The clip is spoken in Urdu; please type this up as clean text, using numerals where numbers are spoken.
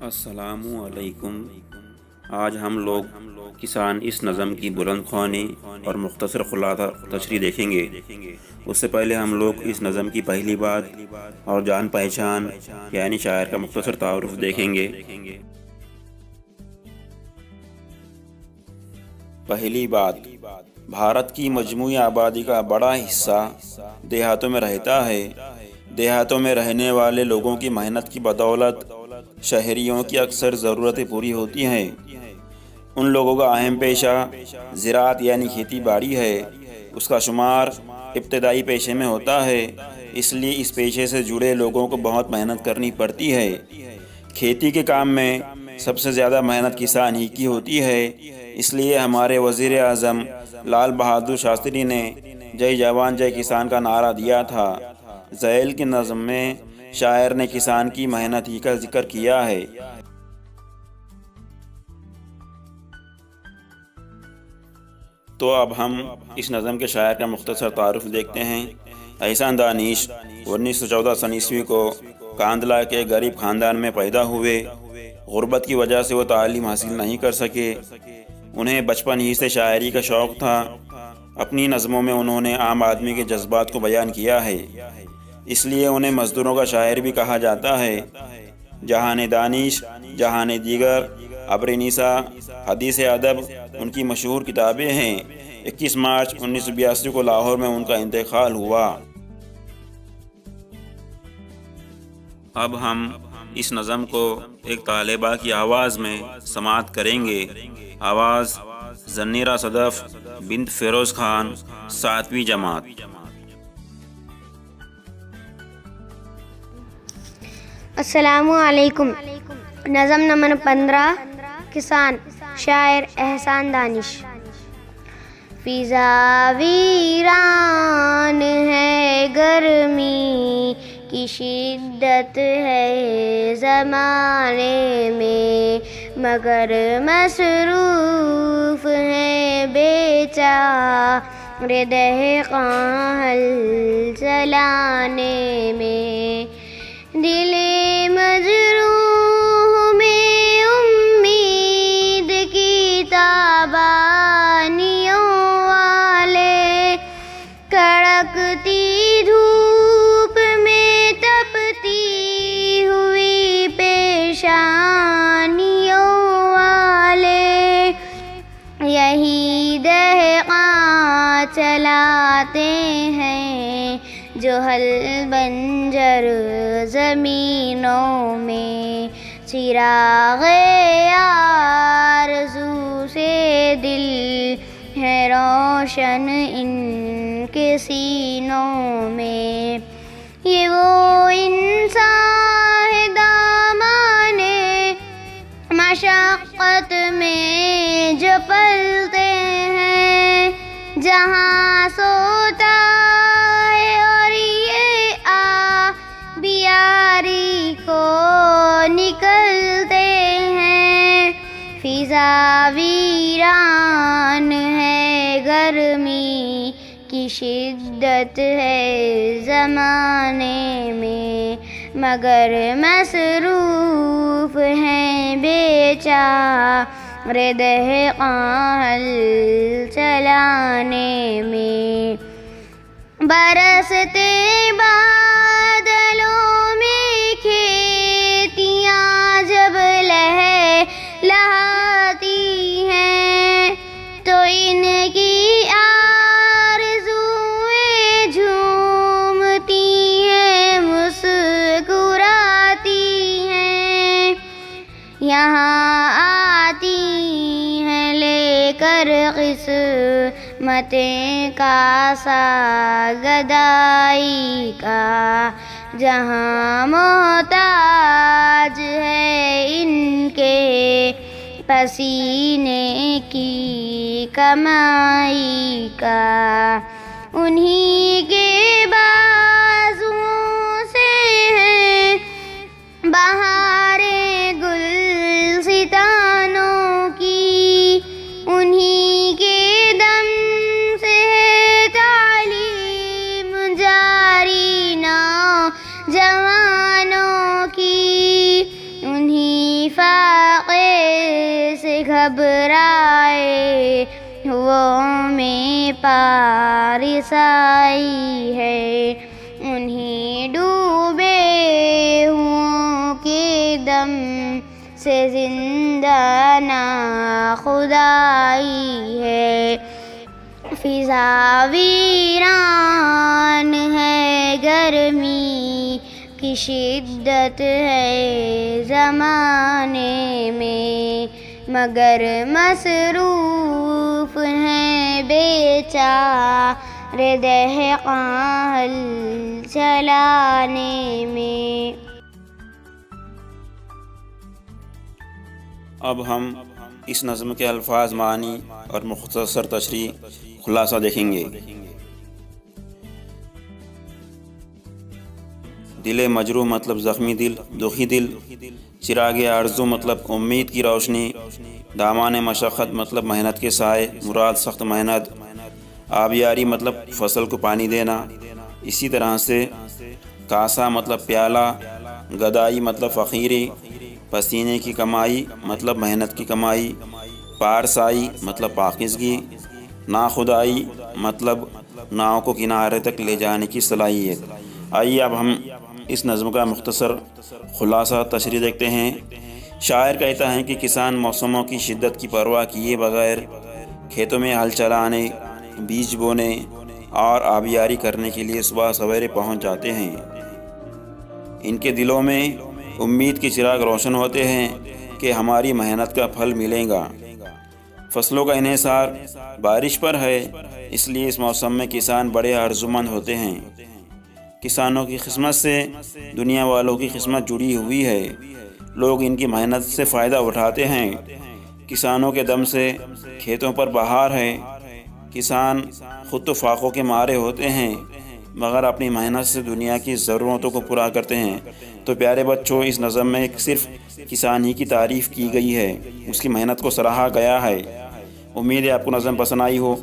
السلام علیکم۔ آج ہم لوگ کسان اس نظم کی بلند خوانی اور مختصر خلاصہ تشریح دیکھیں گے۔ اس سے پہلے ہم لوگ اس نظم کی پہلی بات اور جان پہچان یعنی شاعر کا مختصر تعارف دیکھیں گے۔ پہلی بات، بھارت کی مجموعی آبادی کا بڑا حصہ دیہاتوں میں رہتا ہے۔ دیہاتوں میں رہنے والے لوگوں کی محنت کی بدولت شہریوں کی اکثر ضرورتیں پوری ہوتی ہیں۔ ان لوگوں کا اہم پیشہ زراعت یعنی کھیتی باڑی ہے۔ اس کا شمار ابتدائی پیشے میں ہوتا ہے، اس لیے اس پیشے سے جڑے لوگوں کو بہت محنت کرنی پڑتی ہے۔ کھیتی کے کام میں سب سے زیادہ محنت کسان ہی کی ہوتی ہے، اس لیے ہمارے وزیر اعظم لال بہادر شاستری نے جے جوان جے کسان کا نعرہ دیا تھا۔ ذیل کی نظم میں شاعر نے کسان کی محنت ہی کا ذکر کیا ہے۔ تو اب ہم اس نظم کے شاعر کا مختصر تعارف دیکھتے ہیں۔ احسان دانش 1914 عیسوی کو کاندھلا کے غریب خاندان میں پیدا ہوئے۔ غربت کی وجہ سے وہ تعلیم حاصل نہیں کر سکے۔ انہیں بچپن ہی سے شاعری کا شوق تھا۔ اپنی نظموں میں انہوں نے عام آدمی کے جذبات کو بیان کیا ہے، اس لیے انہیں مزدوروں کا شاعر بھی کہا جاتا ہے۔ جہان دانش، جہان دیگر، ابر نساء، حدیث ادب ان کی مشہور کتابیں ہیں۔ 21 مارچ 1982 کو لاہور میں ان کا انتقال ہوا۔ اب ہم اس نظم کو ایک طالبہ کی آواز میں سماعت کریں گے۔ آواز زنیرہ صدف بنت فیروز خان، 7ویں جماعت۔ السلام علیکم۔ نظم نمبر 15، کسان، شاعر احسان دانش۔ فضا ویران ہے، گرمی کی شدت ہے زمانے میں، مگر مصروف ہیں بیچارے دہقاں ہل چلانے میں۔ دل مجروح میں امید کی تابانیوں والے، کڑکتی دھوپ میں تپتی ہوئی پیشانیوں والے، یہی دہقاں چلاتے ہیں جو ہل بنجر زمینوں میں۔ چراغ آرزو سے دل ہے روشن ان کے سینوں میں، یہ وہ انسان ہے دامانے مشقت میں جو پلتے ہیں، جہاں سوتا ہے اور یہ بیاری کو نکلتے ہیں۔ فضا ویران ہے، گرمی کی شدت ہے زمانے میں، مگر مصروف ہیں بیچارے دہقاں ہل چلانے میں۔ برستے بادلوں میں کھیتیاں جب لہلاتی ہیں، تو ان کی آرزوئیں جھومتی ہیں، مسکراتی ہیں، یہاں آتی ہیں لے کر قسمتیں کاسا گدائی کا، جہاں محتاج ہے ان کے پسینے کی کمائی کا، انہی کے بازوؤں سے ہیں بہاریں گلستانوں کی، انہی کے دم سے ہے تعلیم جاری نوجوانوں کی، انہی گہرائے ہواؤں میں پارس آئی ہے، انہیں ڈوبے ہوں کے دم سے زندہ ناخدائی ہے۔ فضا ویران ہے، گرمی کی شدت ہے زمانے میں، مگر مصروف ہیں بیچارے دہقاں ہل چلانے میں۔ اب ہم اس نظم کے الفاظ، معنی اور مختصر تشریح خلاصہ دیکھیں گے۔ دل مجروح مطلب زخمی دل، دکھی دل۔ چراغ آرزو مطلب امید کی روشنی۔ دامان مشقت مطلب محنت کے سائے، مراد سخت محنت۔ آبیاری مطلب فصل کو پانی دینا۔ اسی طرح سے کاسا مطلب پیالہ، گدائی مطلب فقیری، پسینے کی کمائی مطلب محنت کی کمائی، پارسائی مطلب پاکیزگی، ناخدائی مطلب ناؤ کو کنارے تک لے جانے کی صلاحیت۔ آئیے اب ہم اس نظم کا مختصر خلاصہ تشریح دیکھتے ہیں۔ شاعر کہتا ہے کہ کسان موسموں کی شدت کی پرواہ کیے بغیر کھیتوں میں ہل چلانے، بیج بونے اور آبیاری کرنے کے لیے صبح سویرے پہنچ جاتے ہیں۔ ان کے دلوں میں امید کے چراغ روشن ہوتے ہیں کہ ہماری محنت کا پھل ملے گا۔ فصلوں کا انحصار بارش پر ہے، اس لیے اس موسم میں کسان بڑے آرزومند ہوتے ہیں۔ کسانوں کی قسمت سے دنیا والوں کی قسمت جڑی ہوئی ہے، لوگ ان کی محنت سے فائدہ اٹھاتے ہیں۔ کسانوں کے دم سے کھیتوں پر بہار ہے۔ کسان خود تو فاقوں کے مارے ہوتے ہیں، مگر اپنی محنت سے دنیا کی ضرورتوں کو پورا کرتے ہیں۔ تو پیارے بچوں، اس نظم میں صرف کسان ہی کی تعریف کی گئی ہے، اس کی محنت کو سراہا گیا ہے۔ امید ہے آپ کو نظم پسند آئی ہو۔